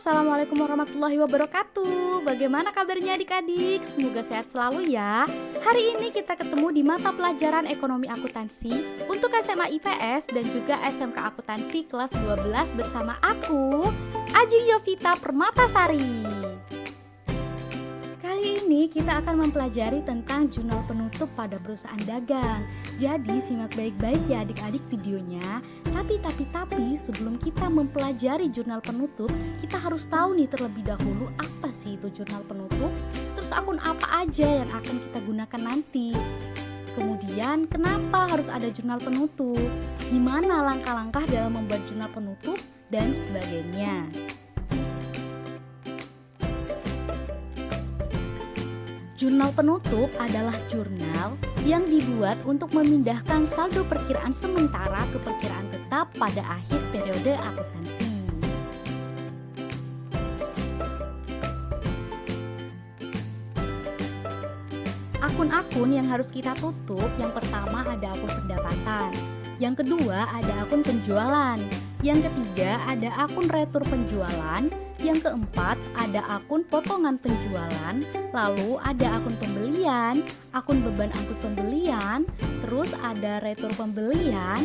Assalamualaikum warahmatullahi wabarakatuh. Bagaimana kabarnya adik-adik? Semoga sehat selalu ya. Hari ini kita ketemu di mata pelajaran ekonomi akuntansi untuk SMA IPS dan juga SMK akuntansi kelas 12 bersama aku, Ajeng Yovita Permatasari. Kali ini kita akan mempelajari tentang jurnal penutup pada perusahaan dagang. Jadi simak baik-baik ya adik-adik videonya. Tapi sebelum kita mempelajari jurnal penutup, kita harus tahu nih terlebih dahulu apa sih itu jurnal penutup, terus akun apa aja yang akan kita gunakan nanti. Kemudian kenapa harus ada jurnal penutup, gimana langkah-langkah dalam membuat jurnal penutup, dan sebagainya. Jurnal penutup adalah jurnal yang dibuat untuk memindahkan saldo perkiraan sementara ke perkiraan tetap pada akhir periode akuntansi. Akun-akun yang harus kita tutup, yang pertama ada akun pendapatan, yang kedua ada akun penjualan, yang ketiga ada akun retur penjualan, yang keempat ada akun potongan penjualan, lalu ada akun pembelian, akun beban angkut pembelian, terus ada retur pembelian,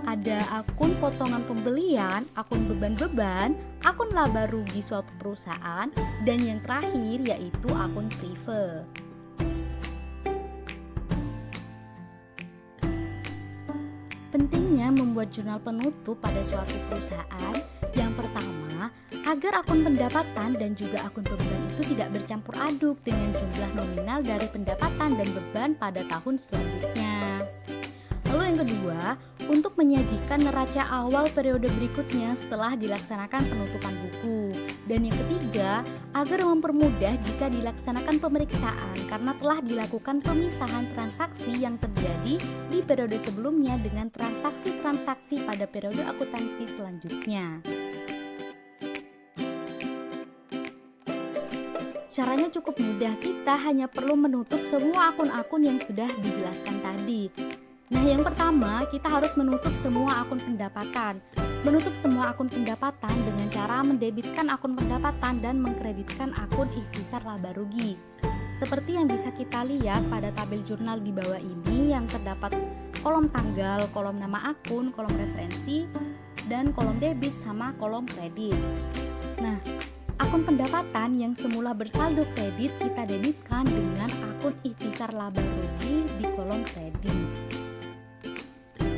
ada akun potongan pembelian, akun beban-beban, akun laba rugi suatu perusahaan, dan yang terakhir yaitu akun prive. Pentingnya membuat jurnal penutup pada suatu perusahaan, yang pertama, agar akun pendapatan dan juga akun beban itu tidak bercampur aduk dengan jumlah nominal dari pendapatan dan beban pada tahun selanjutnya. Lalu yang kedua, untuk menyajikan neraca awal periode berikutnya setelah dilaksanakan penutupan buku. Dan yang ketiga, agar mempermudah jika dilaksanakan pemeriksaan karena telah dilakukan pemisahan transaksi yang terjadi di periode sebelumnya dengan transaksi-transaksi pada periode akuntansi selanjutnya. Caranya cukup mudah, kita hanya perlu menutup semua akun-akun yang sudah dijelaskan tadi. Nah, yang pertama, kita harus menutup semua akun pendapatan. Menutup semua akun pendapatan dengan cara mendebitkan akun pendapatan dan mengkreditkan akun ikhtisar laba rugi. Seperti yang bisa kita lihat pada tabel jurnal di bawah ini yang terdapat kolom tanggal, kolom nama akun, kolom referensi, dan kolom debit sama kolom kredit. Nah, akun pendapatan yang semula bersaldo kredit kita debitkan dengan akun ikhtisar laba rugi di kolom kredit.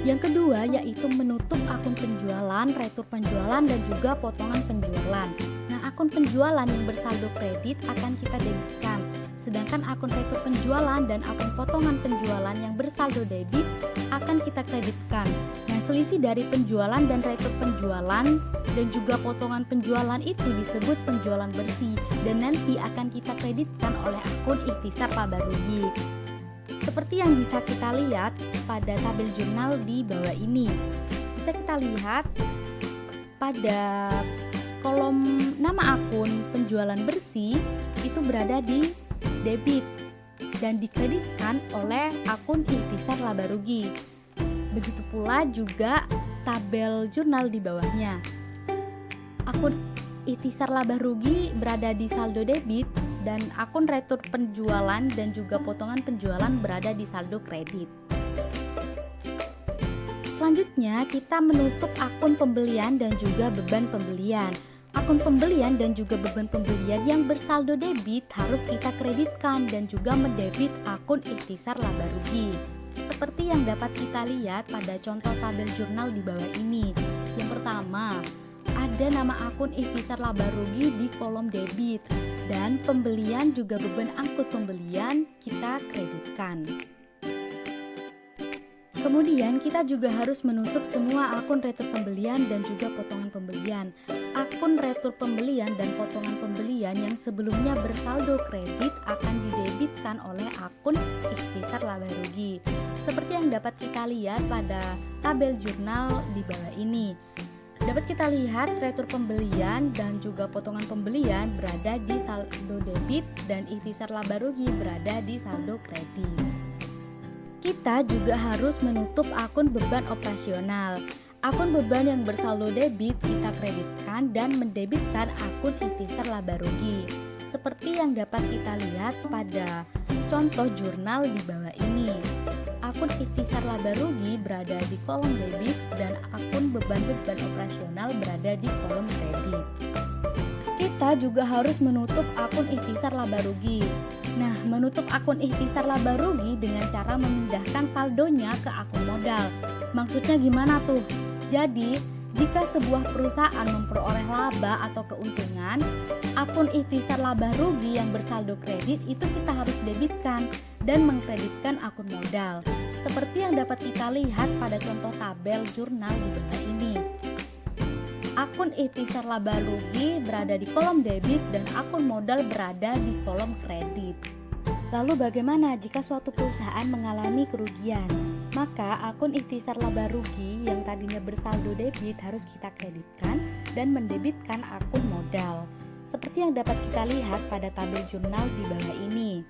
Yang kedua yaitu menutup akun penjualan, retur penjualan, dan juga potongan penjualan. Nah, akun penjualan yang bersaldo kredit akan kita debitkan, sedangkan akun retur penjualan dan akun potongan penjualan yang bersaldo debit akan kita kreditkan. Nah, selisih dari penjualan dan retur penjualan dan juga potongan penjualan itu disebut penjualan bersih dan nanti akan kita kreditkan oleh akun ikhtisar laba rugi. Seperti yang bisa kita lihat pada tabel jurnal di bawah ini. Bisa kita lihat pada kolom nama akun penjualan bersih itu berada di debit dan dikreditkan oleh akun ikhtisar laba rugi. Begitu pula juga tabel jurnal di bawahnya. Akun ikhtisar laba rugi berada di saldo debit dan akun retur penjualan dan juga potongan penjualan berada di saldo kredit. Selanjutnya kita menutup akun pembelian dan juga beban pembelian. Akun pembelian dan juga beban pembelian yang bersaldo debit harus kita kreditkan dan juga mendebit akun ikhtisar laba rugi. Seperti yang dapat kita lihat pada contoh tabel jurnal di bawah ini. Yang pertama, ada nama akun ikhtisar laba rugi di kolom debit dan pembelian juga beban angkut pembelian kita kreditkan. Kemudian kita juga harus menutup semua akun retur pembelian dan juga potongan pembelian. Akun retur pembelian dan potongan pembelian yang sebelumnya bersaldo kredit akan didebitkan oleh akun ikhtisar laba rugi. Seperti yang dapat kita lihat pada tabel jurnal di bawah ini. Dapat kita lihat retur pembelian dan juga potongan pembelian berada di saldo debit dan ikhtisar laba rugi berada di saldo kredit. Kita juga harus menutup akun beban operasional. Akun beban yang bersaldo debit kita kreditkan dan mendebitkan akun ikhtisar laba rugi. Seperti yang dapat kita lihat pada contoh jurnal di bawah ini. Akun ikhtisar laba rugi berada di kolom debit dan akun beban-beban operasional berada di kolom kredit. Kita juga harus menutup akun ikhtisar laba rugi. Nah, menutup akun ikhtisar laba rugi dengan cara memindahkan saldonya ke akun modal. Maksudnya gimana tuh? Jadi, jika sebuah perusahaan memperoleh laba atau keuntungan, akun ikhtisar laba rugi yang bersaldo kredit itu kita harus debitkan dan mengkreditkan akun modal. Seperti yang dapat kita lihat pada contoh tabel jurnal di bawah ini. Akun ikhtisar laba rugi berada di kolom debit dan akun modal berada di kolom kredit. Lalu bagaimana jika suatu perusahaan mengalami kerugian? Maka akun ikhtisar laba rugi yang tadinya bersaldo debit harus kita kreditkan dan mendebitkan akun modal. Seperti yang dapat kita lihat pada tabel jurnal di bawah ini.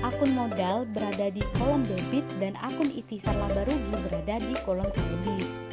Akun modal berada di kolom debit dan akun ikhtisar laba rugi berada di kolom kredit.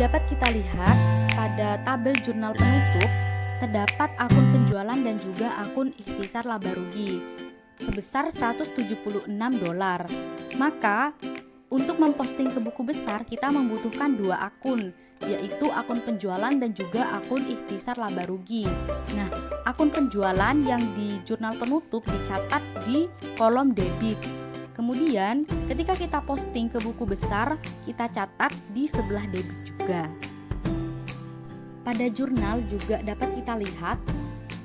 dapat kita lihat pada tabel jurnal penutup terdapat akun penjualan dan juga akun ikhtisar laba rugi sebesar $176. Maka untuk memposting ke buku besar kita membutuhkan dua akun, yaitu akun penjualan dan juga akun ikhtisar laba rugi. Nah, akun penjualan yang di jurnal penutup dicatat di kolom debit. Kemudian ketika kita posting ke buku besar, kita catat di sebelah debit juga. Pada jurnal juga dapat kita lihat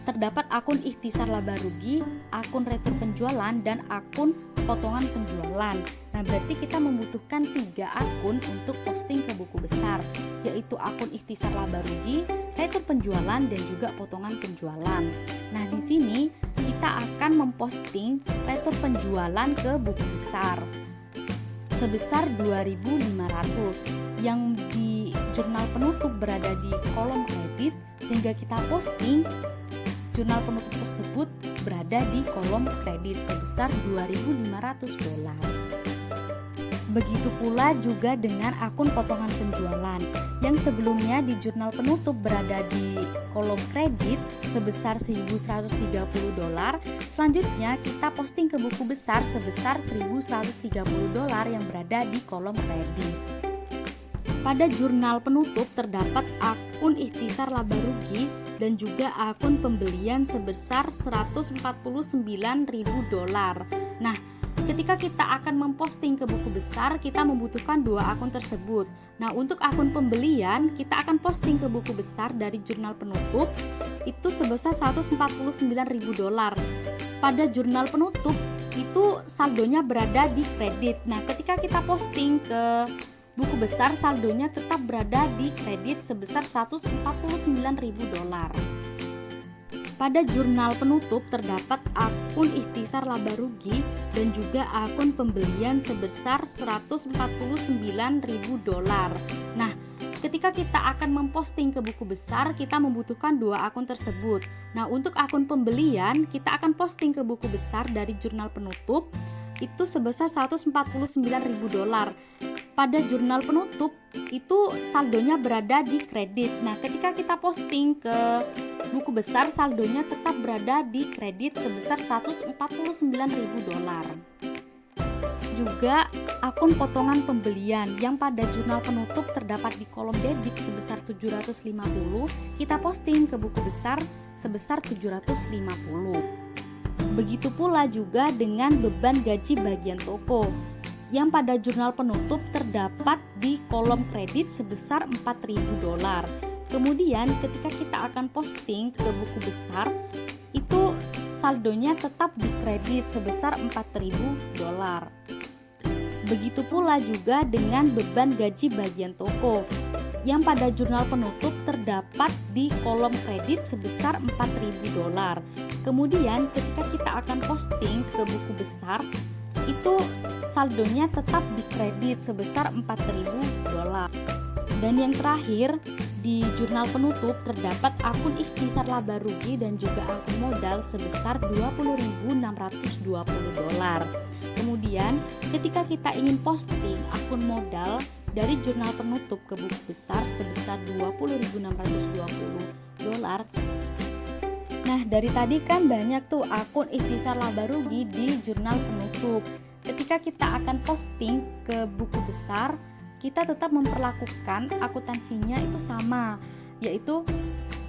terdapat akun ikhtisar laba rugi, akun retur penjualan, dan akun potongan penjualan. Nah, berarti kita membutuhkan 3 akun untuk posting ke buku besar, yaitu akun ikhtisar laba rugi, retur penjualan, dan juga potongan penjualan. Nah, di sini kita akan memposting retur penjualan ke buku besar sebesar 2.500 yang di jurnal penutup berada di kolom kredit, sehingga kita posting jurnal penutup tersebut berada di kolom kredit sebesar $2.500. Begitu pula juga dengan akun potongan penjualan yang sebelumnya di jurnal penutup berada di kolom kredit sebesar $1.130. Selanjutnya kita posting ke buku besar sebesar $1.130 yang berada di kolom kredit. Pada jurnal penutup terdapat akun ikhtisar laba rugi dan juga akun pembelian sebesar $149.000. Nah, ketika kita akan memposting ke buku besar, kita membutuhkan dua akun tersebut. Nah, untuk akun pembelian, kita akan posting ke buku besar dari jurnal penutup itu sebesar $149.000. Pada jurnal penutup itu saldonya berada di kredit. Nah, ketika kita posting ke buku besar, saldonya tetap berada di kredit sebesar $149.000. Pada jurnal penutup terdapat akun ikhtisar laba rugi dan juga akun pembelian sebesar $149.000. Nah, ketika kita akan memposting ke buku besar, kita membutuhkan dua akun tersebut. Nah, untuk akun pembelian, kita akan posting ke buku besar dari jurnal penutup itu sebesar $149.000. Pada jurnal penutup itu saldonya berada di kredit. Nah, ketika kita posting ke buku besar, saldonya tetap berada di kredit sebesar $149.000. Juga akun potongan pembelian yang pada jurnal penutup terdapat di kolom debit sebesar $750, kita posting ke buku besar sebesar $750. Begitu pula juga dengan beban gaji bagian toko yang pada jurnal penutup terdapat di kolom kredit sebesar $4.000. Kemudian ketika kita akan posting ke buku besar, itu saldonya tetap di kredit sebesar $4.000. Begitu pula juga dengan beban gaji bagian toko yang pada jurnal penutup terdapat di kolom kredit sebesar $4.000. Kemudian ketika kita akan posting ke buku besar, itu saldonya tetap di kredit sebesar $4.000. Dan yang terakhir, di jurnal penutup terdapat akun ikhtisar laba rugi dan juga akun modal sebesar $20.620. Kemudian ketika kita ingin posting akun modal dari jurnal penutup ke buku besar sebesar $20.620. Nah, dari tadi kan banyak tuh akun ikhtisar laba rugi di jurnal penutup. Ketika kita akan posting ke buku besar, kita tetap memperlakukan akuntansinya itu sama, yaitu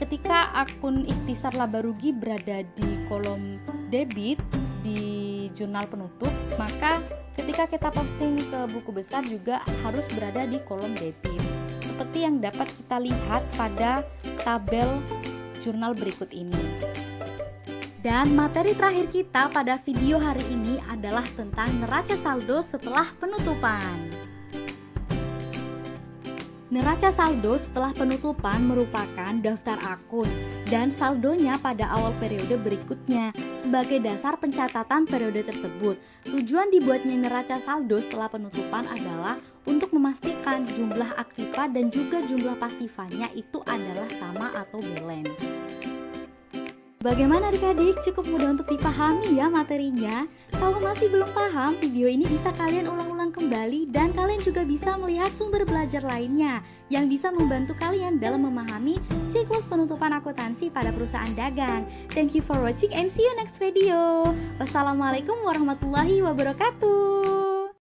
ketika akun ikhtisar laba rugi berada di kolom debit di jurnal penutup, maka ketika kita posting ke buku besar juga harus berada di kolom debit. Seperti yang dapat kita lihat pada tabel jurnal berikut ini. Dan materi terakhir kita pada video hari ini adalah tentang neraca saldo setelah penutupan. Neraca saldo setelah penutupan merupakan daftar akun dan saldonya pada awal periode berikutnya sebagai dasar pencatatan periode tersebut. Tujuan dibuatnya neraca saldo setelah penutupan adalah untuk memastikan jumlah aktiva dan juga jumlah pasifanya itu adalah sama atau balance. Bagaimana adik-adik? Cukup mudah untuk dipahami ya materinya? Kalau masih belum paham, video ini bisa kalian ulang-ulang kembali dan kalian juga bisa melihat sumber belajar lainnya yang bisa membantu kalian dalam memahami siklus penutupan akuntansi pada perusahaan dagang. Thank you for watching and see you next video. Wassalamualaikum warahmatullahi wabarakatuh.